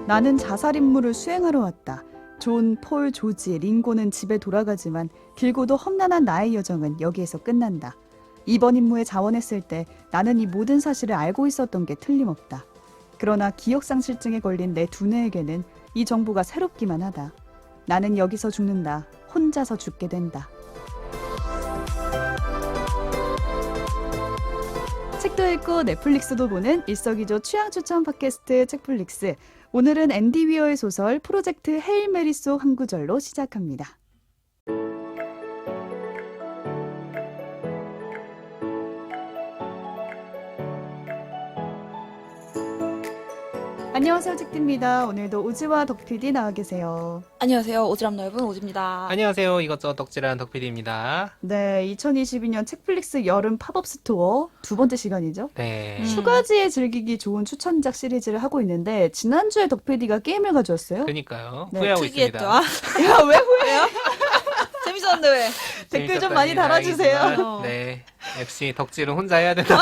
나는 자살 임무를 수행하러 왔다. 존, 폴, 조지, 링고는 집에 돌아가지만 길고도 험난한 나의 여정은 여기에서 끝난다. 이번 임무에 자원했을 때 나는 이 모든 사실을 알고 있었던 게 틀림없다. 그러나 기억상실증에 걸린 내 두뇌에게는 이 정보가 새롭기만 하다. 나는 여기서 죽는다. 혼자서 죽게 된다. 책도 읽고 넷플릭스도 보는 일석이조 취향 추천 팟캐스트 책플릭스. 오늘은 앤디 위어의 소설 프로젝트 헤일 메리 속 한 구절로 시작합니다. 안녕하세요, 책디입니다. 오늘도 오지와 덕PD 나와 계세요. 안녕하세요. 오지랖 넓은 오지입니다. 안녕하세요. 이것저것 덕질한 덕PD입니다. 네, 2022년 책플릭스 여름 팝업 스토어 두 번째 시간이죠. 네. 휴가지에 즐기기 좋은 추천작 시리즈를 하고 있는데 지난주에 덕PD가 게임을 가져왔어요. 그러니까요. 네. 후회하고 특이했죠. 있습니다. 야, 왜 후회해요? 재밌었는데 왜? 댓글 좀 재밌었다니 많이 달아주세요. 다행이지만, 네. 역시 덕질은 혼자 해야 된다.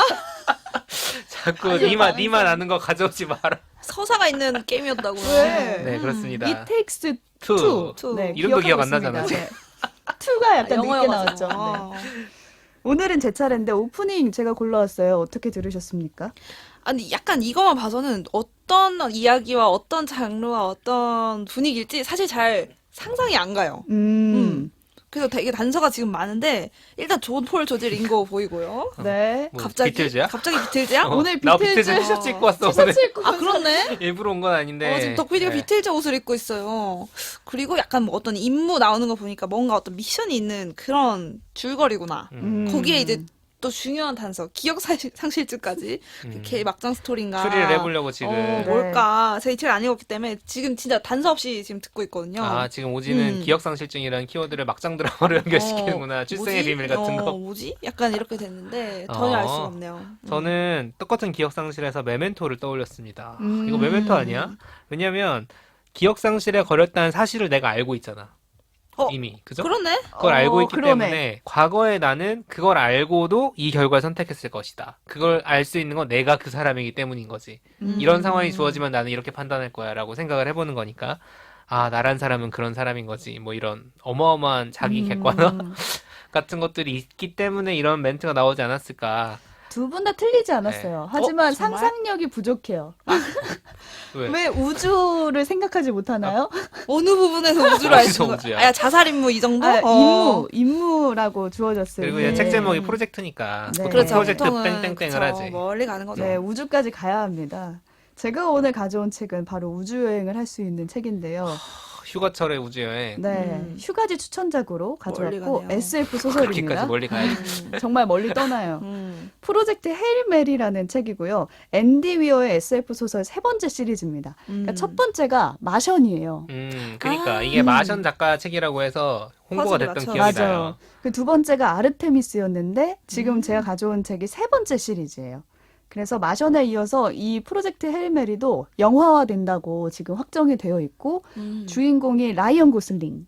자꾸 니만 아는 거 가져오지 마라. 서사가 있는 게임이었다고요. 왜? 네, 그렇습니다. It takes 투. two. 네, 이름도 기억 안 기억하고 나잖아, 있습니다. 네. 2가 약간 늦게 영어여가지고. 나왔죠. 네. 오늘은 제 차례인데 오프닝 제가 골라왔어요. 어떻게 들으셨습니까? 아니 약간 이거만 봐서는 어떤 이야기와 어떤 장르와 어떤 분위기일지 사실 잘 상상이 안 가요. 그래서 되게 단서가 지금 많은데 일단 존, 폴, 조지, 링고 보이고요. 네. 뭐, 갑자기 비틀즈야? 갑자기 비틀즈야? 오늘 나 비틀즈 비틀즈 티셔츠 입고 왔어. 오늘. 티셔츠 입고 아 그렇네. 일부러 온 건 아닌데. 지금 덕비디가 네. 비틀즈 옷을 입고 있어요. 그리고 약간 뭐 어떤 임무 나오는 거 보니까 뭔가 어떤 미션이 있는 그런 줄거리구나. 거기에 이제 또 중요한 단서, 기억상실증까지 이렇게 막장 스토리인가. 추리를 해보려고 지금. 뭘까. 제가 이 책을 안 읽었기 때문에 지금 진짜 단서 없이 지금 듣고 있거든요. 아, 지금 오지는 기억상실증이라는 키워드를 막장 드라마로 연결시키는구나. 출생의 뭐지? 비밀 같은 거. 뭐지? 약간 이렇게 됐는데 전혀 알 수가 없네요. 저는 똑같은 기억상실에서 메멘토를 떠올렸습니다. 이거 메멘토 아니야? 왜냐면 기억상실에 걸렸다는 사실을 내가 알고 있잖아. 이미. 그죠? 그러네? 그걸 알고 있기 그러네. 때문에 과거에 나는 그걸 알고도 이 결과를 선택했을 것이다. 그걸 알 수 있는 건 내가 그 사람이기 때문인 거지. 이런 상황이 주어지면 나는 이렇게 판단할 거야 라고 생각을 해보는 거니까 아, 나란 사람은 그런 사람인 거지. 뭐 이런 어마어마한 자기 객관화 같은 것들이 있기 때문에 이런 멘트가 나오지 않았을까. 두 분 다 틀리지 않았어요. 하지만 정말? 상상력이 부족해요. 왜? 왜 우주를 생각하지 못하나요? 어느 부분에서 우주를 알 수 어디서 있는 거야? 우주야? 아, 야, 자살 임무 이 정도? 임무라고 주어졌어요. 그리고 이제 책 제목이 프로젝트니까 네. 보통 그렇죠. 프로젝트 보통은 땡땡땡을 그쵸. 하지. 멀리 가는 거죠. 네, 우주까지 가야 합니다. 제가 오늘 가져온 책은 바로 우주여행을 할 수 있는 책인데요. 휴가철의 우주여행. 네, 휴가지 추천작으로 가져왔고 멀리 가네요. SF 그렇게까지 소설입니다. 멀리 가야지. 정말 멀리 떠나요. 음. 프로젝트 헤일 메리라는 책이고요. 앤디 위어의 SF 소설 세 번째 시리즈입니다. 그러니까 첫 번째가 마션이에요. 그러니까 이게 마션 작가 책이라고 해서 홍보가 퍼즐이 됐던 맞춰. 기억이 맞아요. 나요. 그 두 번째가 아르테미스였는데 지금 제가 가져온 책이 세 번째 시리즈예요. 그래서 마션에 이어서 이 프로젝트 헤일 메리도 영화화 된다고 지금 확정이 되어 있고 주인공이 라이언 고슬링.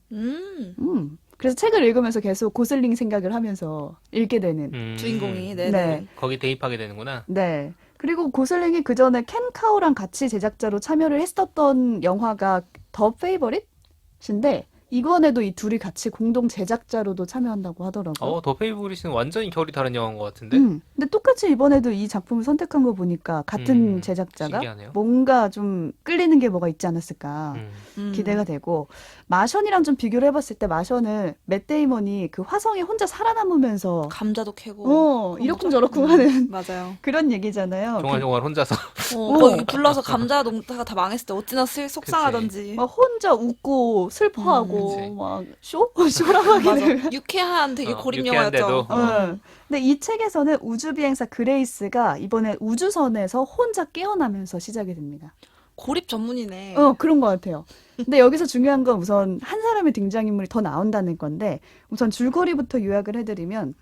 그래서 책을 읽으면서 계속 고슬링 생각을 하면서 읽게 되는. 주인공이 네네. 네. 거기 대입하게 되는구나. 네. 그리고 고슬링이 그 전에 켄 카우랑 같이 제작자로 참여를 했었던 영화가 더 페이버릿인데 이번에도 이 둘이 같이 공동 제작자로도 참여한다고 하더라고요. 더 페이보릿은 완전히 결이 다른 영화인 것 같은데? 근데 똑같이 이번에도 이 작품을 선택한 거 보니까 같은 제작자가 신기하네요. 뭔가 좀 끌리는 게 뭐가 있지 않았을까 기대가 되고 마션이랑 좀 비교를 해봤을 때 마션은 맷 데이먼이 그 화성에 혼자 살아남으면서 감자도 캐고. 이렇군 저렇군 하는 맞아요. 그런 얘기잖아요. 종알종알 혼자서. 거기 불러서 감자 농사가 다 망했을 때 어찌나 속상하던지. 막 혼자 웃고 슬퍼하고 그치. 막 쇼라고 하기는 맞아. 유쾌한 되게 고립 유쾌한데도. 영화였죠. 근데 이 책에서는 우주비행사 그레이스가 이번에 우주선에서 혼자 깨어나면서 시작이 됩니다. 고립 전문이네. 그런 것 같아요. 근데 여기서 중요한 건 우선 한 사람의 등장인물이 더 나온다는 건데 우선 줄거리부터 요약을 해드리면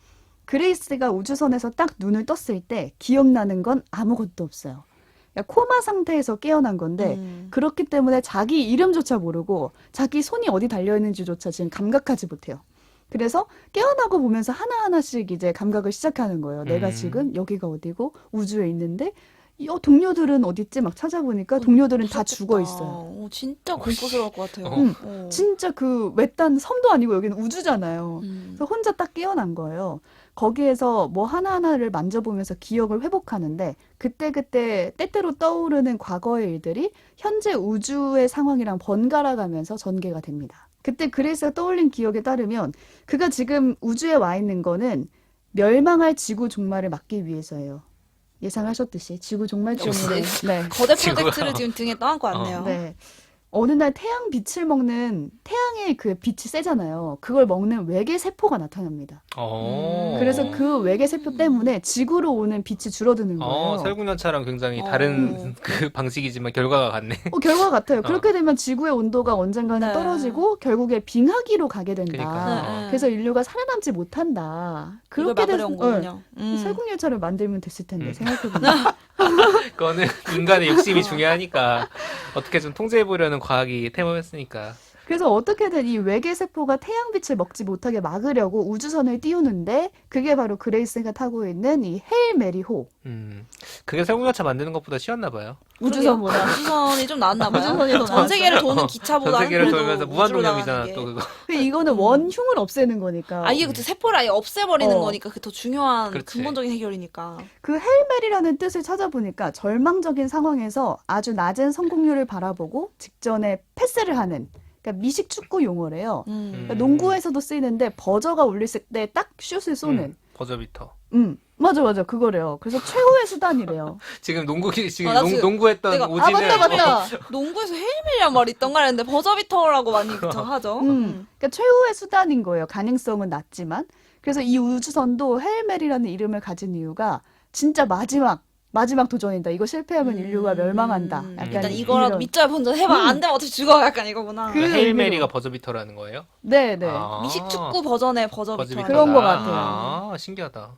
그레이스가 우주선에서 딱 눈을 떴을 때 기억나는 건 아무것도 없어요. 그러니까 코마 상태에서 깨어난 건데 그렇기 때문에 자기 이름조차 모르고 자기 손이 어디 달려있는지조차 지금 감각하지 못해요. 그래서 깨어나고 보면서 하나하나씩 이제 감각을 시작하는 거예요. 내가 지금 여기가 어디고 우주에 있는데 동료들은 어딨지? 막 찾아보니까 동료들은 다 죽어 있어요. 진짜 공포스러울 것 같아요. 진짜 그 외딴 섬도 아니고 여기는 우주잖아요. 그래서 혼자 딱 깨어난 거예요. 거기에서 뭐 하나하나를 만져보면서 기억을 회복하는데 그때그때 때때로 떠오르는 과거의 일들이 현재 우주의 상황이랑 번갈아 가면서 전개가 됩니다. 그때 그레이스가 떠올린 기억에 따르면 그가 지금 우주에 와 있는 거는 멸망할 지구 종말을 막기 위해서예요. 예상하셨듯이 지구 종말 때문에 네. 거대 지구가- 프로젝트를 지금 등에 떠안고 왔네요. 네. 어느 날 태양 빛을 먹는 태양의 그 빛이 세잖아요. 그걸 먹는 외계 세포가 나타납니다. 그래서 그 외계 세포 때문에 지구로 오는 빛이 줄어드는 거예요. 설국열차랑 굉장히 다른 그 방식이지만 결과가 같네. 결과 같아요. 그렇게 되면 지구의 온도가 언젠가는 네. 떨어지고 결국에 빙하기로 가게 된다. 그러니까. 그래서 인류가 살아남지 못한다. 이걸 그렇게 막으려는 거군요. 설국열차를 만들면 됐을 텐데 생각해보면. 그거는 인간의 욕심이 중요하니까 어떻게 좀 통제해보려는 과학이 테마였으니까. 그래서 어떻게든 이 외계 세포가 태양빛을 먹지 못하게 막으려고 우주선을 띄우는데 그게 바로 그레이스가 타고 있는 이 헤일 메리호 그게 설국열차 만드는 것보다 쉬웠나 봐요. 우주선보다. 우주선이 좀 나았나 봐요. 우주선이 더 전 세계를 도는 기차보다 전 세계를 그래도 돌면서 우주로 무한동력이잖아 나가는 게. 또 그거. 근데 이거는 원흉을 없애는 거니까. 아예 그 세포를 아예 없애버리는 어. 거니까 그게 더 중요한 그렇지. 근본적인 해결이니까. 그 헤일메리라는 뜻을 찾아보니까 절망적인 상황에서 아주 낮은 성공률을 바라보고 직전에 패스를 하는 그러니까 미식 축구 용어래요. 그러니까 농구에서도 쓰이는데 버저가 울렸을 때 딱 슛을 쏘는. 버저비터. 맞아 그거래요. 그래서 최후의 수단이래요. 지금 지금 나 지금 농구했던 내가- 오지는 맞다. 농구에서 헤일메리란 말이 있던가 했는데 버저비터라고 많이 그쵸 하죠. 그러니까 최후의 수단인 거예요. 가능성은 낮지만. 그래서 이 우주선도 헤일메리라는 이름을 가진 이유가 진짜 마지막 도전이다. 이거 실패하면 인류가 멸망한다. 약간 일단 이거라도 이런. 밑줄 본전 해봐. 안 되면 어차피 죽어. 약간 이거구나. 그 헤일메리가 의미로. 버저비터라는 거예요? 네. 아. 미식 축구 버전의 버저비터. 버저비터다. 그런 것 같아요. 아, 신기하다.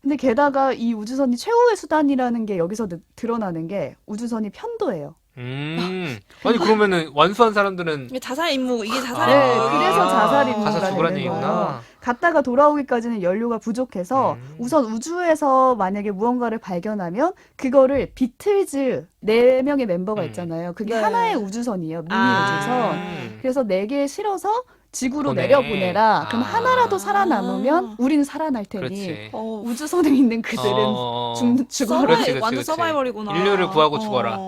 근데 게다가 이 우주선이 최후의 수단이라는 게 여기서 드러나는 게 우주선이 편도예요. 아니 그러면은 완수한 사람들은 이게 자살 임무 이게 자살 네, 임무. 그래서 자살 임무가 가서 죽으라는 되는 얘기구나. 거예요. 갔다가 돌아오기까지는 연료가 부족해서 우선 우주에서 만약에 무언가를 발견하면 그거를 비틀즈 4명의 멤버가 있잖아요. 그게 네. 하나의 우주선이에요. 미니 아. 우주선. 그래서 4개에 실어서 지구로 보내. 내려보내라. 그럼 아. 하나라도 살아남으면 우리는 살아날 테니 그렇지. 우주선에 있는 그들은 죽어라. 그렇지, 그렇지, 완전 그렇지. 서바이벌이구나. 인류를 구하고 죽어라.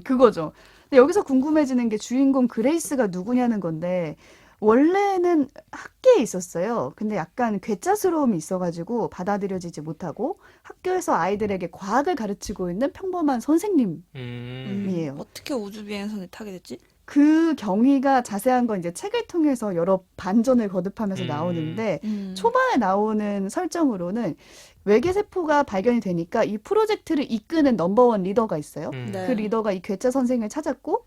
그거죠. 근데 여기서 궁금해지는 게 주인공 그레이스가 누구냐는 건데 원래는 학계에 있었어요. 근데 약간 괴짜스러움이 있어가지고 받아들여지지 못하고 학교에서 아이들에게 과학을 가르치고 있는 평범한 선생님이에요. 어떻게 우주 비행선을 타게 됐지? 그 경위가 자세한 건 이제 책을 통해서 여러 반전을 거듭하면서 나오는데 초반에 나오는 설정으로는 외계 세포가 발견이 되니까 이 프로젝트를 이끄는 넘버원 리더가 있어요. 네. 그 리더가 이 괴짜 선생을 찾았고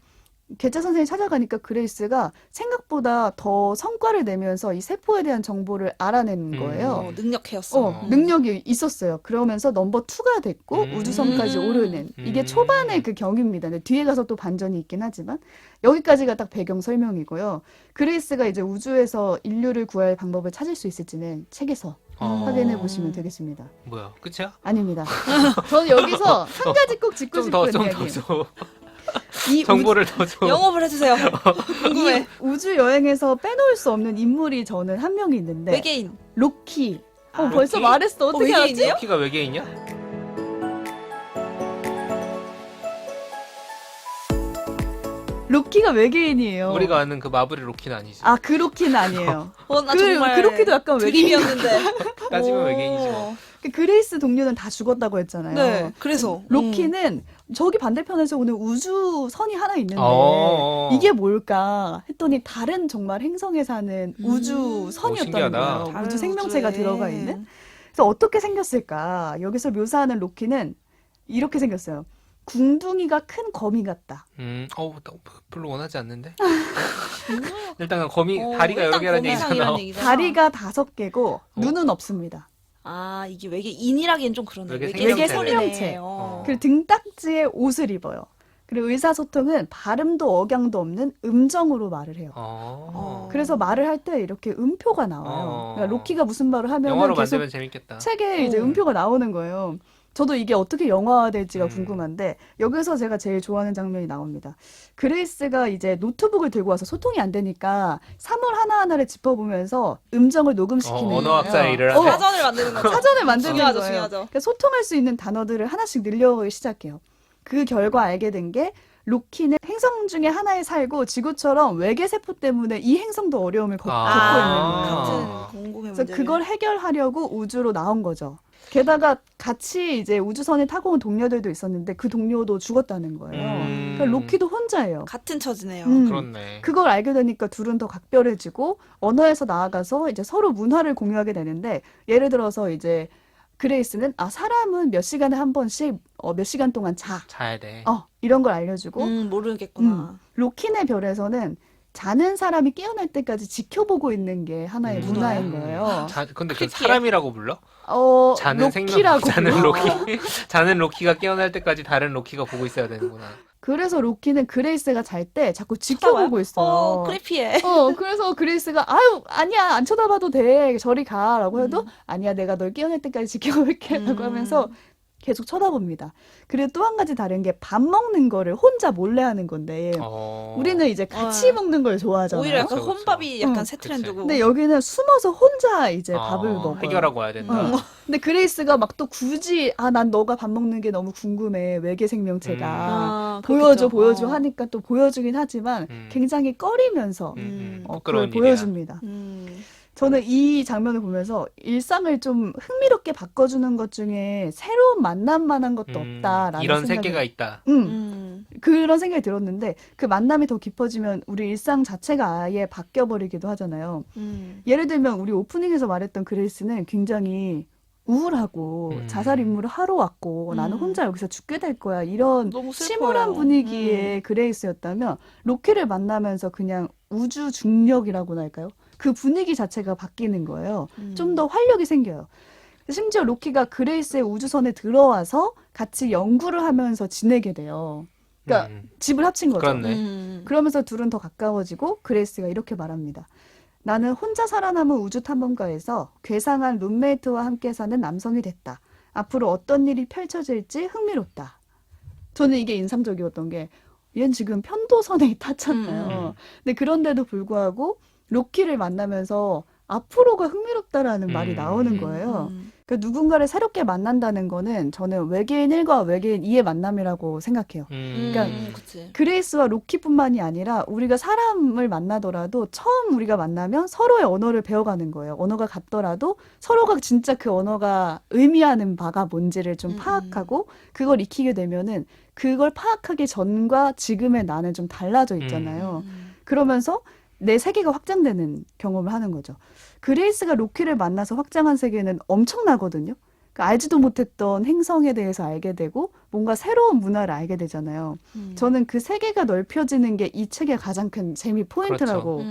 괴짜 선생이 찾아가니까 그레이스가 생각보다 더 성과를 내면서 이 세포에 대한 정보를 알아내는 거예요. 능력해였어. 능력이 있었어요. 그러면서 넘버 2가 됐고 우주선까지 오르는 이게 초반의 그 경위입니다. 근데 뒤에 가서 또 반전이 있긴 하지만 여기까지가 딱 배경 설명이고요. 그레이스가 이제 우주에서 인류를 구할 방법을 찾을 수 있을지는 책에서 확인해 보시면 되겠습니다. 뭐야? 끝이야? 아닙니다. 저는 여기서 한 가지 꼭 짚고 좀 더, 싶은 좀 이야기. 더 줘. 이 정보를 더 줘. 영업을 해주세요. 궁금해. 이 우주 여행에서 빼놓을 수 없는 인물이 저는 한 명이 있는데 외계인. 로키. 아, 벌써 로키? 말했어. 어떻게 알았지? 외계인이에요? 키가 외계인이야? 로키가 외계인이에요. 우리가 아는 그 마블의 로키는 아니지. 아, 그 로키는 아니에요. 나 정말 그 로키도 약간 외계인. 드립이었는데. 따지면 오. 외계인이지 뭐. 그 그레이스 동료는 다 죽었다고 했잖아요. 네. 그래서 로키는 저기 반대편에서 오는 우주선이 하나 있는데 이게 뭘까 했더니 다른 정말 행성에 사는 우주선이었다는 신기하다. 거예요. 다른 우주 생명체가 우주에. 들어가 있는. 그래서 어떻게 생겼을까? 여기서 묘사하는 로키는 이렇게 생겼어요. 궁둥이가 큰 거미 같다. 나 별로 원하지 않는데. 일단 거미 어, 다리가 여러 일단 개라는 거미상이라는 얘기잖아. 얘기잖아. 다리가 5개고 눈은 없습니다. 아, 이게 외계인이라기엔 좀 그러네. 외계 외계 생명체네. 생명체. 어. 그리고 등딱지에 옷을 입어요. 그리고 의사소통은 발음도 억양도 없는 음정으로 말을 해요. 그래서 말을 할 때 이렇게 음표가 나와요. 그러니까 로키가 무슨 말을 하면 영화로 계속 만들면 재밌겠다. 책에 이제 음표가 나오는 거예요. 저도 이게 어떻게 영화화될지가 음. 궁금한데 여기서 제가 제일 좋아하는 장면이 나옵니다. 그레이스가 이제 노트북을 들고 와서 소통이 안 되니까 사물 하나하나를 짚어보면서 음정을 녹음시키는 거예요. 언어학자의 일을 하네. 사전을 만드는 거죠. 사전을 만드는 중요하죠, 거예요. 중요하죠. 그러니까 소통할 수 있는 단어들을 하나씩 늘려오기 시작해요. 그 결과 알게 된 게 로키는 행성 중에 하나에 살고 지구처럼 외계 세포 때문에 이 행성도 어려움을 겪고 있는 거예요. 같은 공공의 그래서 문제. 그걸 해결하려고 우주로 나온 거죠. 게다가 같이 이제 우주선에 타고 온 동료들도 있었는데 그 동료도 죽었다는 거예요. 그러니까 로키도 혼자예요. 같은 처지네요. 그렇네. 그걸 알게 되니까 둘은 더 각별해지고 언어에서 나아가서 이제 서로 문화를 공유하게 되는데 예를 들어서 이제 그레이스는 사람은 몇 시간에 한 번씩 몇 시간 동안 자야 돼. 이런 걸 알려주고 모르겠구나. 로킨의 별에서는 자는 사람이 깨어날 때까지 지켜보고 있는 게 하나의 문화인 거예요. 근데 그 크리피해. 사람이라고 불러? 자는 로키라고 자는 불러. 로키. 자는 로키가 깨어날 때까지 다른 로키가 보고 있어야 되는구나. 그래서 로키는 그레이스가 잘 때 자꾸 지켜보고 있어요. 크리피해. 그래서 그레이스가 아니야 안 쳐다봐도 돼 저리 가라고 해도 아니야 내가 널 깨어날 때까지 지켜볼게라고 하면서 계속 쳐다봅니다. 그리고 또 한 가지 다른 게 밥 먹는 거를 혼자 몰래 하는 건데 우리는 이제 같이 먹는 걸 좋아하잖아요. 오히려 약간 그쵸, 그쵸. 혼밥이 약간 응. 새 트렌드고. 근데 여기는 숨어서 혼자 이제 밥을 먹어요. 해결하고 와야 된다. 근데 그레이스가 막 또 굳이 난 너가 밥 먹는 게 너무 궁금해 외계 생명체가 보여줘 그렇겠죠. 하니까 또 보여주긴 하지만 굉장히 꺼리면서 그걸 부끄러운 일이야. 보여줍니다. 음. 저는 이 장면을 보면서 일상을 좀 흥미롭게 바꿔주는 것 중에 새로운 만남만한 것도 없다라는 이런 생각이 세계가 있다. 그런 생각이 들었는데 그 만남이 더 깊어지면 우리 일상 자체가 아예 바뀌어버리기도 하잖아요. 예를 들면 우리 오프닝에서 말했던 그레이스는 굉장히 우울하고 자살 임무를 하러 왔고 나는 혼자 여기서 죽게 될 거야 이런 너무 슬퍼요. 침울한 분위기의 그레이스였다면 로키를 만나면서 그냥 우주 중력이라고나 할까요? 그 분위기 자체가 바뀌는 거예요. 좀 더 활력이 생겨요. 심지어 로키가 그레이스의 우주선에 들어와서 같이 연구를 하면서 지내게 돼요. 그러니까 집을 합친 거죠. 그렇네. 그러면서 둘은 더 가까워지고 그레이스가 이렇게 말합니다. 나는 혼자 살아남은 우주탐험가에서 괴상한 룸메이트와 함께 사는 남성이 됐다. 앞으로 어떤 일이 펼쳐질지 흥미롭다. 저는 이게 인상적이었던 게 얘는 지금 편도선에 탔잖아요. 근데 그런데도 불구하고 로키를 만나면서 앞으로가 흥미롭다라는 말이 나오는 거예요. 그러니까 누군가를 새롭게 만난다는 거는 저는 외계인 1과 외계인 2의 만남이라고 생각해요. 그러니까 그치. 그레이스와 로키뿐만이 아니라 우리가 사람을 만나더라도 처음 우리가 만나면 서로의 언어를 배워가는 거예요. 언어가 같더라도 서로가 진짜 그 언어가 의미하는 바가 뭔지를 좀 파악하고 그걸 익히게 되면은 그걸 파악하기 전과 지금의 나는 좀 달라져 있잖아요. 그러면서 내 세계가 확장되는 경험을 하는 거죠. 그레이스가 로키를 만나서 확장한 세계는 엄청나거든요. 그러니까 알지도 못했던 행성에 대해서 알게 되고 뭔가 새로운 문화를 알게 되잖아요. 저는 그 세계가 넓혀지는 게 이 책의 가장 큰 재미 포인트라고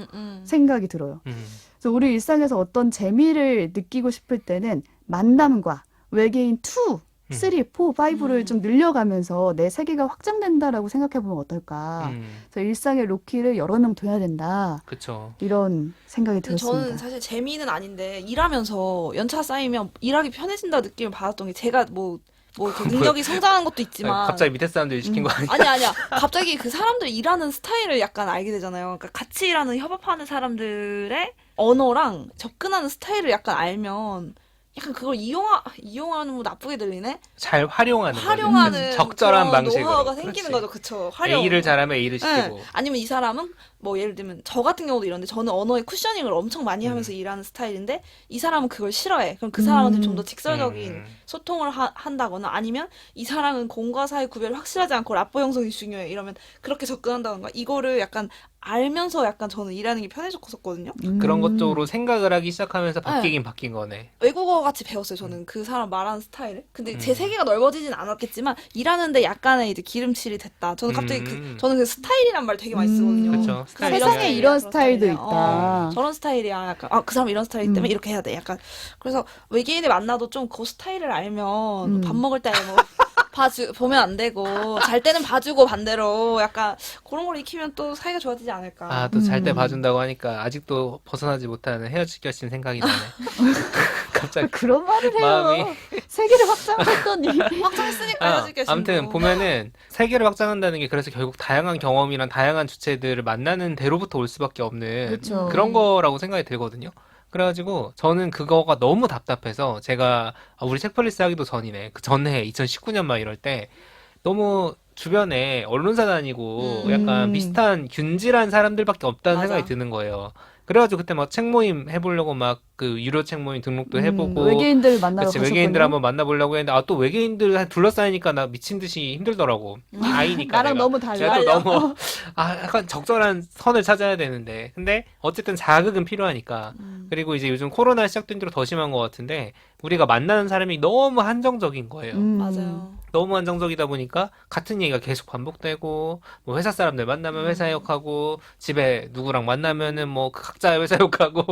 생각이 들어요. 그래서 우리 일상에서 어떤 재미를 느끼고 싶을 때는 만남과 외계인 2, 3, 4, 5를 좀 늘려가면서 내 세계가 확장된다라고 생각해보면 어떨까. 그래서 일상에 로키를 여러 명 둬야 된다. 그쵸. 이런 생각이 근데 들었습니다. 저는 사실 재미는 아닌데 일하면서 연차 쌓이면 일하기 편해진다 느낌을 받았던 게 제가 뭐 이렇게 능력이 성장한 것도 있지만 갑자기 밑에 사람들이 시킨 거 아니야? 아니야. 갑자기 그 사람들 일하는 스타일을 약간 알게 되잖아요. 그러니까 같이 일하는 협업하는 사람들의 언어랑 접근하는 스타일을 약간 알면 약간 그걸 이용하는 뭐 나쁘게 들리네? 잘 활용하는 활용하는 적절한 그런 방식으로. 노하우가 생기는 그렇지. 거죠. 그쵸. 활용. A를 잘하면 A를 시키고. 네. 아니면 이 사람은 뭐 예를 들면 저 같은 경우도 이런데 저는 언어의 쿠셔닝을 엄청 많이 하면서 일하는 스타일인데 이 사람은 그걸 싫어해. 그럼 그 사람한테 좀 더 직설적인 소통을 한다거나 아니면 이 사람은 공과 사의 구별이 확실하지 않고 라포 형성이 중요해. 이러면 그렇게 접근한다던가 이거를 약간 알면서 약간 저는 일하는 게 편해졌었거든요. 그런 것 쪽으로 생각을 하기 시작하면서 바뀌긴 바뀐 거네. 외국어 같이 배웠어요. 저는 그 사람 말하는 스타일을. 근데 제 세계가 넓어지진 않았겠지만 일하는데 약간의 이제 기름칠이 됐다. 저는 갑자기 저는 그 스타일이란 말 되게 많이 쓰거든요. 그쵸. 그 사람 세상에 스타일이야, 이런 저런 스타일도 스타일이야. 있다. 저런 스타일이야. 약간 그 사람 이런 스타일이기 때문에 이렇게 해야 돼. 약간 그래서 외계인을 만나도 좀 그 스타일을 알면 밥 먹을 때 뭐 보면 안 되고 잘 때는 봐주고 반대로 약간 그런 걸 익히면 또 사이가 좋아지지 않을까. 또 잘 때 봐준다고 하니까 아직도 벗어나지 못하는 헤어질 결심 생각이 나네. 갑자기 그런 말을 해요. 마음이 세계를 확장했더니. 확정했으니까 헤어질게 아무튼 보면은 세계를 확장한다는 게 그래서 결국 다양한 경험이랑 다양한 주체들을 만나는 대로부터 올 수밖에 없는 그렇죠. 그런 거라고 생각이 들거든요. 그래가지고 저는 그거가 너무 답답해서 제가 우리 책플리스 하기도 전이네. 그 전해 2019년 막 이럴 때 너무 주변에 언론사 다니고 약간 비슷한 균질한 사람들밖에 없다는 맞아. 생각이 드는 거예요. 그래가지고 그때 막 책 모임 해보려고 막 그 유료 책 모임 등록도 해보고 외계인들 만나러 그치, 가셨군요. 외계인들 한번 만나보려고 했는데 또 외계인들 둘러싸이니까 나 미친 듯이 힘들더라고. 아이니까 나랑 내가. 너무 달라. 제가 또 너무 약간 적절한 선을 찾아야 되는데 근데 어쨌든 자극은 필요하니까 그리고 이제 요즘 코로나 시작된 뒤로 더 심한 것 같은데 우리가 만나는 사람이 너무 한정적인 거예요. 맞아요. 너무 한정적이다 보니까 같은 얘기가 계속 반복되고 뭐 회사 사람들 만나면 회사 욕하고 집에 누구랑 만나면은 뭐 각자 회사 욕하고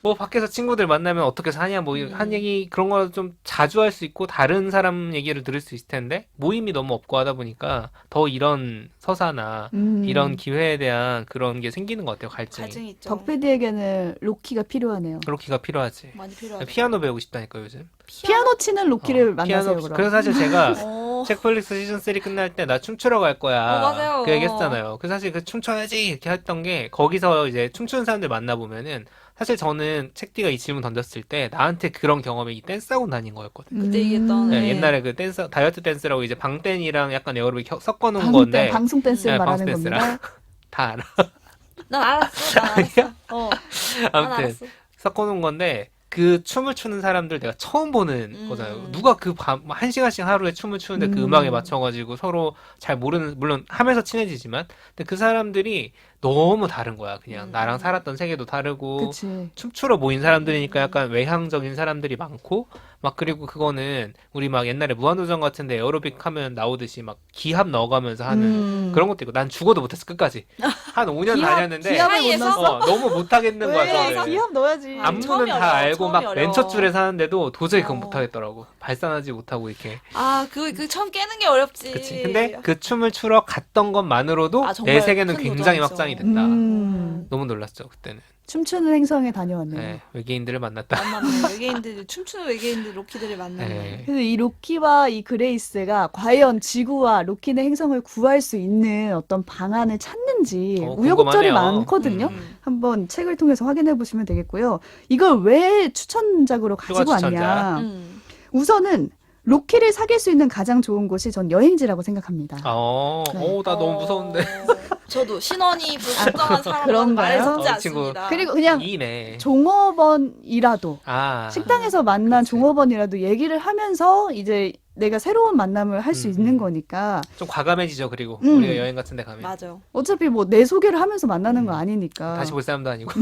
뭐 밖에서 친구들 만나면 어떻게 사냐 뭐 한 얘기 그런 거 좀 자주 할 수 있고 다른 사람 얘기를 들을 수 있을 텐데 모임이 너무 없고 하다 보니까 더 이런 서사나 이런 기회에 대한 그런 게 생기는 것 같아요. 갈증이. 있죠. 덕PD에게는 로키가 필요하네요. 로키가 필요하지. 많이 필요하죠. 피아노 배우고 싶다니까 요즘. 피아노 치는 로키를 만나세요, 피아노 그럼. 그래서 사실 제가 어. 책플릭스 시즌 3 끝날 때 나 춤추러 갈 거야. 맞아요. 그 얘기했잖아요. 그 사실 그 춤춰야지 이렇게 했던 게 거기서 이제 춤추는 사람들 만나 보면은 사실 저는 책디가 이 질문 던졌을 때 나한테 그런 경험이 이 댄스학원 다닌 거였거든요. 그때 얘기했던 네, 네. 옛날에 그 댄스 다이어트 댄스라고 이제 방댄이랑 약간 에어로빅 섞어 놓은 방송 건데 방송 댄스를 네, 말하는 방송 겁니다. 다 알아. 난 알았어. 난 알았어. 난 아무튼 알았어. 섞어 놓은 건데 그 춤을 추는 사람들 내가 처음 보는 거잖아요. 누가 그 밤 한 시간씩 하루에 춤을 추는데 그 음악에 맞춰가지고 서로 잘 모르는 물론 하면서 친해지지만 근데 그 사람들이 너무 다른 거야. 그냥 나랑 살았던 세계도 다르고 그치. 춤추러 모인 사람들이니까 약간 외향적인 사람들이 많고 막 그리고 그거는 우리 막 옛날에 무한도전 같은데 에어로빅 하면 나오듯이 막 기합 넣어가면서 하는 그런 것도 있고 난 죽어도 못했어 끝까지 한 5년 다녔는데 기합을 못 사이에서? 넣었어? 너무 못하겠는 거야 왜? 저를. 기합 넣어야지. 안- 안무는 처음이 다 어려워, 알고 처음이 막 어려워. 맨 첫 줄에 사는데도 도저히 그건 어. 못하겠더라고. 발산하지 못하고 이렇게. 그 처음 깨는 게 어렵지. 그치. 근데 그 춤을 추러 갔던 것만으로도 아, 정말 내 세계는 큰 굉장히 도전이죠. 확장이 된다. 너무 놀랐죠 그때는. 춤추는 행성에 다녀왔네요. 네, 외계인들을 만났다. 만났네. 외계인들, 춤추는 외계인들, 로키들을 만났네. 네. 그래서 이 로키와 이 그레이스가 과연 지구와 로키네 행성을 구할 수 있는 어떤 방안을 찾는지 우여곡절이 궁금하네요. 많거든요. 한번 책을 통해서 확인해 보시면 되겠고요. 이걸 왜 추천작으로 가지고 휴가 추천작. 왔냐. 음. 우선은 로키를 사귈 수 있는 가장 좋은 곳이 전 여행지라고 생각합니다. 나 어. 너무 무서운데. 저도 신원이 불특정한 사람과 그런가요? 말을 섞지 이 친구. 않습니다. 그리고 그냥 이네. 종업원이라도 식당에서 만난 그치. 종업원이라도 얘기를 하면서 이제 내가 새로운 만남을 할 수 있는 거니까 좀 과감해지죠. 그리고 음. 우리가 여행 같은 데 가면 맞아. 어차피 뭐 내 소개를 하면서 만나는 거 아니니까 다시 볼 사람도 아니고.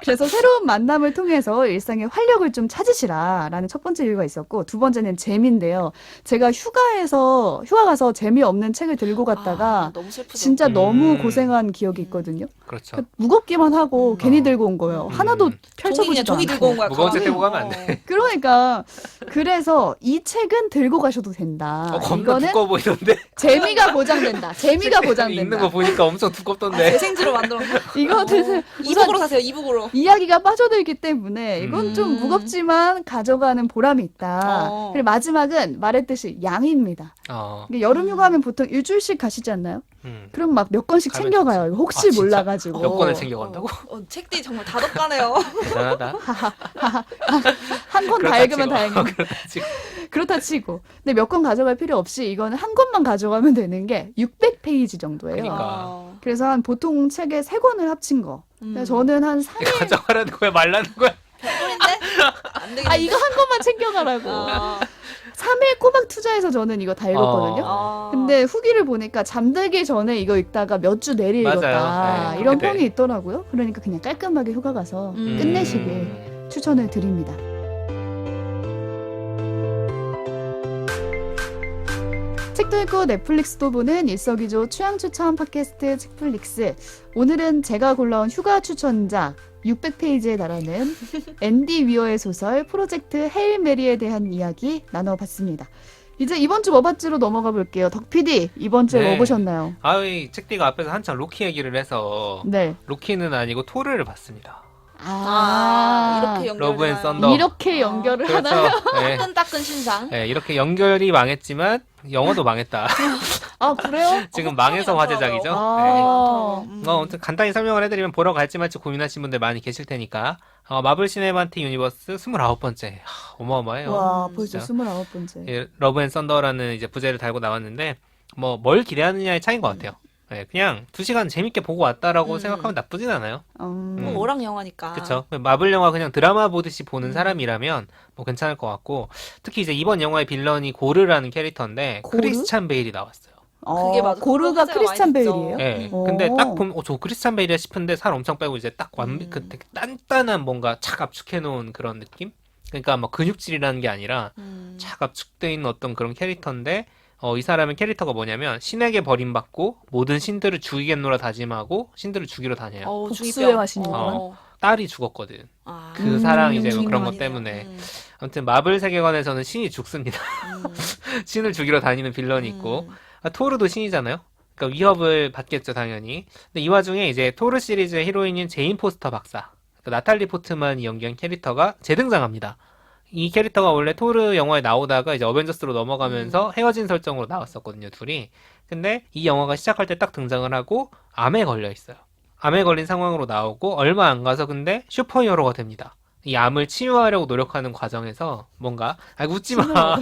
그래서 새로운 만남을 통해서 일상의 활력을 좀 찾으시라라는 첫 번째 이유가 있었고 두 번째는 재미인데요. 제가 휴가 가서 재미없는 책을 들고 갔다가 너무 슬프죠. 진짜 너무 음. 고생한 기억이 있거든요. 그렇죠. 그러니까 무겁기만 하고 괜히 들고 온 거예요. 하나도 펼쳐보지도 종이 않고. 들고 온 거야. 무거운 책 가방에. 들고 가면 안 돼. 그러니까 그래서 이 책은 들고 가셔도 된다. 겁나 이거는 두꺼워 보이던데. 재미가 보장된다. 재미가 읽는 거 보장된다. 보니까 엄청 두껍던데. 제 생지로 만들어. 이거는 이북으로 사세요. 이북으로. 이야기가 빠져들기 때문에 이건 좀 음. 무겁지만 가져가는 보람이 있다. 어. 그리고 마지막은 말했듯이 양입니다. 이게 여름 휴가하면 보통 일주일씩 가시지 않나요? 그럼 막 몇 권씩 가면 챙겨가요. 좋지. 혹시 아, 진짜? 몰라가지고. 몇 권을 챙겨간다고? 책들이 정말 다독가네요. 대단하다. 한 권 다 그렇다 읽으면 치고. 다행이에요. 그렇다 치고. 그렇다 치고. 근데 몇 권 가져갈 필요 없이 이거는 한 권만 가져가면 되는 게 600페이지 정도예요. 그러니까. 그래서 한 보통 책의 3권을 합친 거. 그래서 저는 한 3일. 가져가라는 거야 말라는 거야. 별꼴인데? 안 되겠는데? 아, 이거 한 권만 챙겨가라고. 3일 꼬박 투자해서 저는 이거 다 읽었거든요. 근데 후기를 보니까 잠들기 전에 이거 읽다가 몇 주 내리 맞아요. 읽었다. 네, 이런 그때. 평이 있더라고요. 그러니까 그냥 깔끔하게 휴가 가서 끝내시길 추천을 드립니다. 책도 읽고 넷플릭스도 보는 일석이조 취향 추천 팟캐스트 책플릭스. 오늘은 제가 골라온 휴가 추천작 600페이지에 달하는 앤디 위어의 소설 프로젝트 헤일 메리에 대한 이야기 나눠봤습니다. 이제 이번 주 뭐봤지로 넘어가 볼게요. 덕 PD 이번 주에 네. 뭐 보셨나요? 이 책디가 앞에서 한참 로키 얘기를 해서 네. 로키는 아니고 토르를 봤습니다. 이렇게 러브 앤 연결되나요? 썬더. 이렇게 연결을 그렇죠. 하나요? 네. 따끈따끈 신상. 네, 이렇게 연결이 망했지만 영어도 망했다. 아, 그래요? 지금 어, 망해서 걱정이 화제작이죠. 아. 네. 아무튼 간단히 설명을 해드리면 보러 갈지 말지 고민하신 분들 많이 계실 테니까 마블 시네마틱 유니버스 29번째 어마어마해요. 와, 벌써 진짜. 29번째. 예, 러브 앤 썬더라는 이제 부제를 달고 나왔는데 뭘 기대하느냐의 차이인 것 같아요. 예, 그냥 2시간 재밌게 보고 왔다라고 생각하면 나쁘진 않아요. 뭐 오락 영화니까. 그쵸. 마블 영화 그냥 드라마 보듯이 보는 사람이라면 뭐 괜찮을 것 같고, 특히 이제 이번 영화의 빌런이 고르라는 캐릭터인데 고르? 크리스찬 베일이 나왔어요. 그게 맞아. 고르가 화제가 크리스찬 많이 됐죠. 베일이에요? 예. 오. 근데 딱 보면 저 크리스찬 베일이야 싶은데 살 엄청 빼고 이제 딱 그 되게 단단한 뭔가 착 압축해 놓은 그런 느낌? 그러니까 막 근육질이라는 게 아니라 착 압축돼 있는 어떤 그런 캐릭터인데 이 사람의 캐릭터가 뭐냐면 신에게 버림받고 모든 신들을 죽이겠노라 다짐하고 신들을 죽이러 다녀요. 복수의 중이병. 화신이구나. 딸이 죽었거든. 아. 그 사랑 이제 뭐 그런 것 주인공이네요. 때문에. 아무튼 마블 세계관에서는 신이 죽습니다. 신을 죽이러 다니는 빌런이 있고 토르도 신이잖아요. 그러니까 위협을 받겠죠 당연히. 근데 이 와중에 이제 토르 시리즈의 히로인인 제인 포스터 박사, 그러니까 나탈리 포트만이 연기한 캐릭터가 재등장합니다. 이 캐릭터가 원래 토르 영화에 나오다가 이제 어벤져스로 넘어가면서 헤어진 설정으로 나왔었거든요, 둘이. 근데 이 영화가 시작할 때 딱 등장을 하고 암에 걸려 있어요. 암에 걸린 상황으로 나오고 얼마 안 가서 근데 슈퍼히어로가 됩니다. 이 암을 치유하려고 노력하는 과정에서 뭔가 웃지 마.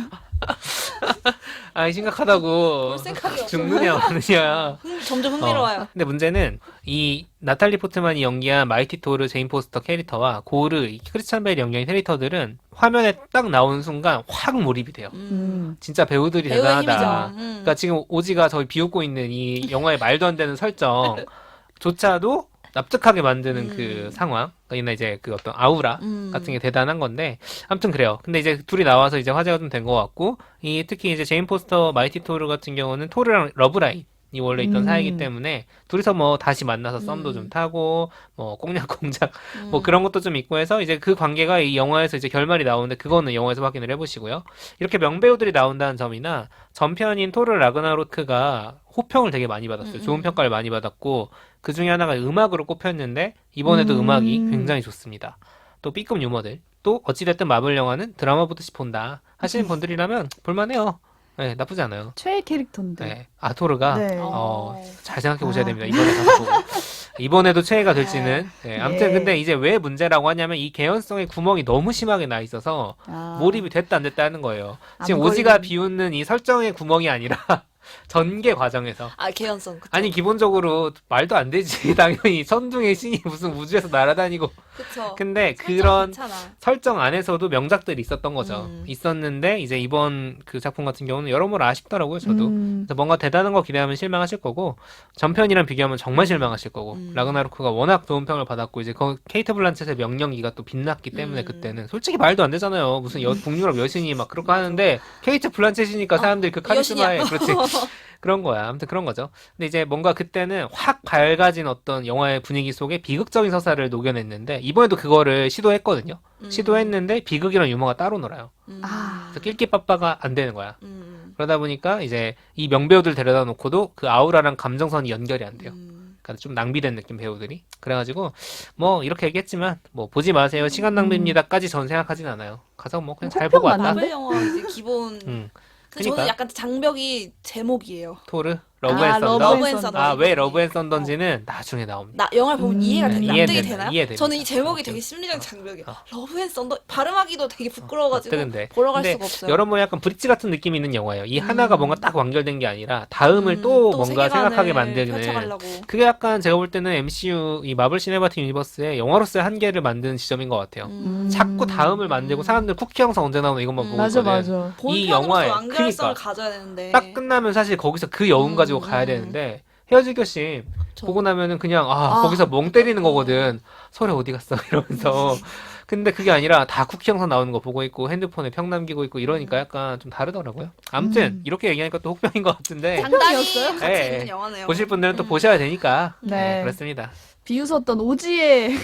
심각하다고. 볼 생각이 없어. 죽느냐 마느냐. 점점 흥미로워요. 근데 문제는 이 나탈리 포트만이 연기한 마이티 토르 제인 포스터 캐릭터와 고르 이 크리스찬 베일이 연기한 캐릭터들은 화면에 딱 나오는 순간 확 몰입이 돼요. 진짜 배우들이 배우의 대단하다. 힘이죠. 그러니까 지금 오지가 저희 비웃고 있는 이 영화의 말도 안 되는 설정조차도 납득하게 만드는 그 상황. 그러니까 이제 그 어떤 아우라 같은 게 대단한 건데, 아무튼 그래요. 근데 이제 둘이 나와서 이제 화제가 좀 된 것 같고, 특히 이제 제인 포스터 마이티 토르 같은 경우는 토르랑 러브라인이 원래 있던 사이이기 때문에 둘이서 뭐 다시 만나서 썸도 좀 타고 뭐 꽁냥꽁냥 뭐 그런 것도 좀 있고 해서 이제 그 관계가 이 영화에서 이제 결말이 나오는데 그거는 영화에서 확인을 해보시고요. 이렇게 명배우들이 나온다는 점이나 전편인 토르 라그나로크가 호평을 되게 많이 받았어요. 좋은 평가를 많이 받았고 그 중에 하나가 음악으로 꼽혔는데 이번에도 음악이 굉장히 좋습니다. 또 B급 유머들, 또 어찌됐든 마블 영화는 드라마 보듯이 본다 하시는 분들이라면 볼만해요. 네, 나쁘지 않아요. 최애 캐릭터인데. 네, 토르가 네. 잘 생각해 보셔야 됩니다. 이번에 가서 보고. 이번에도 최애가 될지는. 네, 아무튼 네. 근데 이제 왜 문제라고 하냐면 이 개연성의 구멍이 너무 심하게 나 있어서 몰입이 됐다 안 됐다 하는 거예요. 지금 안 오지가 걸리는- 비웃는 이 설정의 구멍이 아니라 전개 과정에서. 개연성. 그쵸? 아니 기본적으로 말도 안 되지. 당연히 선둥의 신이 무슨 우주에서 날아다니고. 그쵸. 근데 설정 그런 괜찮아. 설정 안에서도 명작들이 있었던 거죠. 있었는데 이제 이번 그 작품 같은 경우는 여러모로 아쉽더라고요. 저도. 그래서 뭔가 대단한 거 기대하면 실망하실 거고 전편이랑 비교하면 정말 실망하실 거고 라그나로크가 워낙 좋은 평을 받았고 이제 케이트 블란쳇의 명령기가 또 빛났기 때문에 그때는 솔직히 말도 안 되잖아요. 무슨 북유럽 여신이 막 그렇게 하는데 케이트 블란쳇이니까 사람들이 그 카리스마에 그렇지. 그런 거야. 아무튼 그런 거죠. 근데 이제 뭔가 그때는 확 밝아진 어떤 영화의 분위기 속에 비극적인 서사를 녹여냈는데 이번에도 그거를 시도했거든요. 시도했는데 비극이랑 유머가 따로 놀아요. 그래서 낄끼빠빠가 안 되는 거야. 그러다 보니까 이제 이 명배우들 데려다 놓고도 그 아우라랑 감정선이 연결이 안 돼요. 그러니까 좀 낭비된 느낌 배우들이. 그래가지고 뭐 이렇게 얘기했지만 뭐 보지 마세요. 시간 낭비입니다까지 전 생각하진 않아요. 가서 뭐 그냥 잘 보고 왔다. 마블 영화 이제 기본. 근데 그러니까. 저는 약간 장벽이 제목이에요. 토르? 러브 앤 썬더? 러브 앤 썬더. 왜 러브 앤 썬더인지는 나중에 나옵니다. 영화를 보면 이해가 납득이 이해됩니다. 되나요? 이해됩니다. 저는 이 제목이 아무튼. 되게 심리적 장벽이에요. 러브 앤 썬더 발음하기도 되게 부끄러워가지고 근데 보러 갈 수가 없어요. 여러모로 약간 브릿지 같은 느낌이 있는 영화예요. 이 하나가 뭔가 딱 완결된 게 아니라 다음을 또 뭔가 세계관을 생각하게 만드는. 펼쳐가려고. 그게 약간 제가 볼 때는 MCU 이 마블 시네마틱 유니버스의 영화로서의 한계를 만드는 지점인 것 같아요. 자꾸 다음을 만들고 사람들 쿠키 영상 언제 나오나 이것만 보고 맞아, 있거든. 맞아. 이 본편으로서 영화에 완결성을 그러니까 가져야 되는데 딱 끝나면 사실 거기서 그 여운 가지고 가야 되는데 헤어질 결심 보고 나면은 그냥 거기서 멍 때리는 거거든. 설에 어디 갔어 이러면서. 근데 그게 아니라 다 쿠키 영상 나오는 거 보고 있고 핸드폰에 평 남기고 있고 이러니까 약간 좀 다르더라고요. 아무튼 이렇게 얘기하니까 또 혹평인 것 같은데 장단이 혹평이었어요? 같이 네. 있는 영화네요. 보실 분들은 또 보셔야 되니까. 네. 그렇습니다. 비웃었던 오지의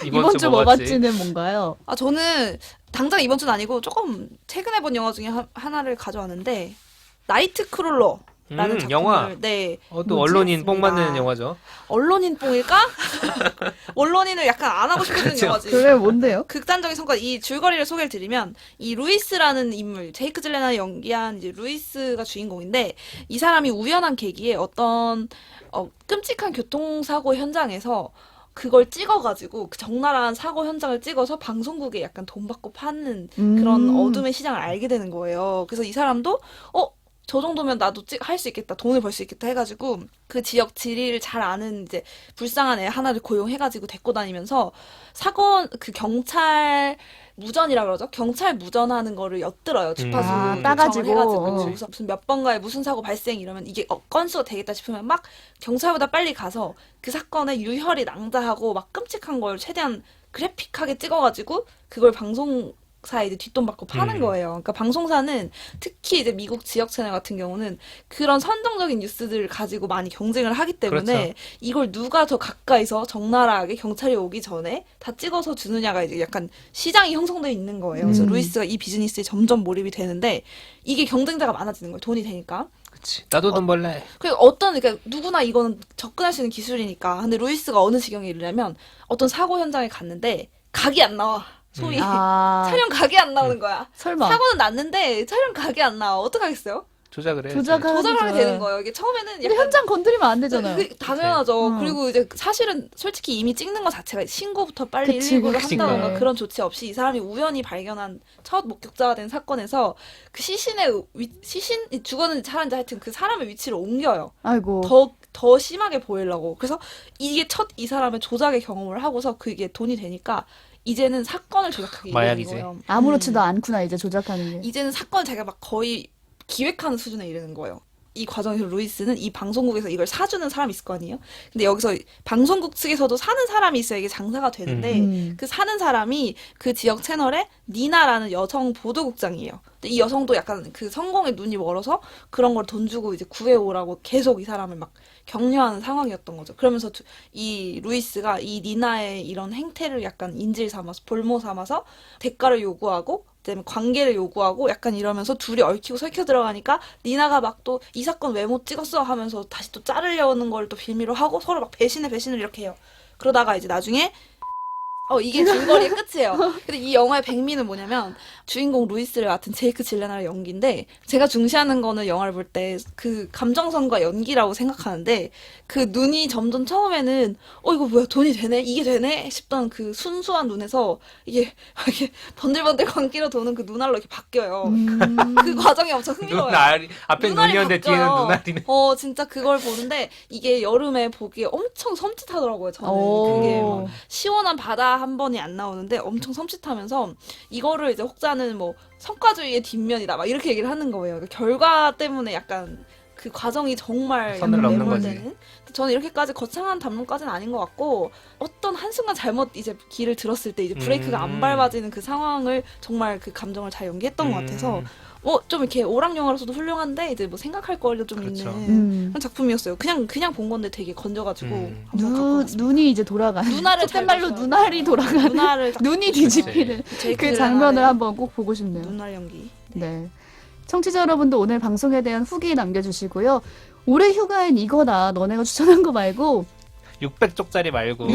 이번 주 뭐갔지는 뭔가요? 저는 당장 이번 주는 아니고 조금 최근에 본 영화 중에 하나를 가져왔는데 나이트크롤러 작품을 영화. 네. 또 언론인 뽕 찍었습니다. 맞는 영화죠. 언론인 뽕일까? 언론인을 약간 안 하고 싶어지는 그렇죠. 영화지. 그래 뭔데요? 극단적인 성과 이 줄거리를 소개를 드리면 이 루이스라는 인물 제이크 질레나를 연기한 이제 루이스가 주인공인데 이 사람이 우연한 계기에 어떤 끔찍한 교통사고 현장에서 그걸 찍어가지고 그 적나라한 사고 현장을 찍어서 방송국에 약간 돈 받고 파는 그런 어둠의 시장을 알게 되는 거예요. 그래서 이 사람도 저 정도면 나도 할 수 있겠다. 돈을 벌 수 있겠다 해가지고 그 지역 지리를 잘 아는 이제 불쌍한 애 하나를 고용해가지고 데리고 다니면서 그 경찰 무전이라 그러죠. 경찰 무전하는 거를 엿들어요. 주파수 따가지고. 해가지고 그래서 무슨 몇 번가에 무슨 사고 발생 이러면 이게 건수가 되겠다 싶으면 막 경찰보다 빨리 가서 그 사건의 유혈이 낭자하고 막 끔찍한 걸 최대한 그래픽하게 찍어가지고 그걸 방송사에 이제 뒷돈 받고 파는 거예요. 그러니까 방송사는 특히 이제 미국 지역 채널 같은 경우는 그런 선정적인 뉴스들을 가지고 많이 경쟁을 하기 때문에 그렇죠. 이걸 누가 더 가까이서 적나라하게 경찰이 오기 전에 다 찍어서 주느냐가 이제 약간 시장이 형성되어 있는 거예요. 그래서 루이스가 이 비즈니스에 점점 몰입이 되는데 이게 경쟁자가 많아지는 거예요. 돈이 되니까. 그치. 나도 돈 벌래. 그러니까 누구나 이거는 접근할 수 있는 기술이니까. 근데 루이스가 어느 지경에 이르냐면 어떤 사고 현장에 갔는데 각이 안 나와. 소위 촬영 각이 안 나오는 거야. 설마. 사고는 났는데 촬영 각이 안 나와. 어떡하겠어요? 조작을 해야지. 조작하게 되는 거예요. 이게 처음에는 근데 약간 현장 건드리면 안 되잖아요. 당연하죠. 그치. 그리고 이제 사실은 솔직히 이미 찍는 것 자체가 신고부터 빨리 그치, 119를 그치. 한다던가 네. 그런 조치 없이 이 사람이 우연히 발견한 첫 목격자가 된 사건에서 그 시신이 죽었는지 살았는지 하여튼 그 사람의 위치를 옮겨요. 아이고. 더 심하게 보이려고. 그래서 이게 첫 이 사람의 조작의 경험을 하고서 그게 돈이 되니까 이제는 사건을 조작하기 마약이지. 이르는 거예요. 아무렇지도 않구나 이제 조작하는 게. 이제는 사건을 자기가 막 거의 기획하는 수준에 이르는 거예요. 이 과정에서 루이스는 이 방송국에서 이걸 사주는 사람이 있을 거 아니에요? 근데 여기서 방송국 측에서도 사는 사람이 있어야 이게 장사가 되는데 그 사는 사람이 그 지역 채널에 니나라는 여성 보도국장이에요. 근데 이 여성도 약간 그 성공에 눈이 멀어서 그런 걸 돈 주고 이제 구해오라고 계속 이 사람을 막 격려하는 상황이었던 거죠. 그러면서 이 루이스가 이 니나의 이런 행태를 약간 인질 삼아서 볼모 삼아서 대가를 요구하고 그다음에 관계를 요구하고 약간 이러면서 둘이 얽히고 설켜 들어가니까 니나가 막 또 이 사건 왜 못 찍었어 하면서 다시 또 자르려는 걸 또 빌미로 하고 서로 막 배신을 이렇게 해요. 그러다가 이제 나중에 이게 줄거리의 끝이에요. 근데 이 영화의 백미는 뭐냐면 주인공 루이스를 맡은 제이크 질레나의 연기인데 제가 중시하는 거는 영화를 볼 때 그 감정선과 연기라고 생각하는데 그 눈이 점점 처음에는 이거 뭐야 돈이 되네 이게 되네 싶던 그 순수한 눈에서 이게 번들번들 광기로 도는 그 눈알로 이렇게 바뀌어요. 그 과정이 엄청 흥미로워요. 눈알이 앞에 눈알이 눈이었는데 뒤에는 바뀌어요. 눈알이네. 진짜 그걸 보는데 이게 여름에 보기에 엄청 섬찟하더라고요. 저는 그게 막 시원한 바다 한 번이 안 나오는데 엄청 섬찟하면서 이거를 이제 혹자는 뭐 성과주의의 뒷면이다 막 이렇게 얘기를 하는 거예요. 그러니까 결과 때문에 약간 그 과정이 정말 선을 약간 넘는 거지. 매몰되는. 저는 이렇게까지 거창한 담론까지는 아닌 것 같고 어떤 한순간 잘못 이제 길을 들었을 때 이제 브레이크가 안 밟아지는 그 상황을 정말 그 감정을 잘 연기했던 것 같아서 좀 이렇게 오락 영화로서도 훌륭한데 이제 뭐 생각할 거리도 좀 그렇죠. 있는 그런 작품이었어요. 그냥 본 건데 되게 건져가지고 한번 갖고 왔습니다. 눈이 이제 돌아가는. 눈알을 속된 말로 잘 눈알이 돌아가는. 눈알을 딱 눈이 뒤집히는 제이크 그 장면을 질레나의 한번 꼭 보고 싶네요. 눈알 연기. 네. 청취자 여러분도 오늘 방송에 대한 후기 남겨주시고요. 올해 휴가엔 이거다. 너네가 추천한 거 말고 600쪽짜리 말고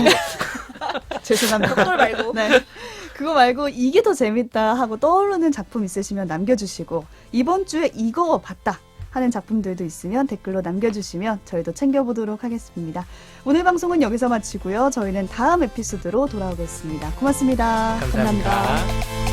죄송합니다. 덕돌 말고. 네. 그거 말고 이게 더 재밌다 하고 떠오르는 작품 있으시면 남겨주시고 이번 주에 이거 봤다 하는 작품들도 있으면 댓글로 남겨주시면 저희도 챙겨보도록 하겠습니다. 오늘 방송은 여기서 마치고요. 저희는 다음 에피소드로 돌아오겠습니다. 고맙습니다. 감사합니다.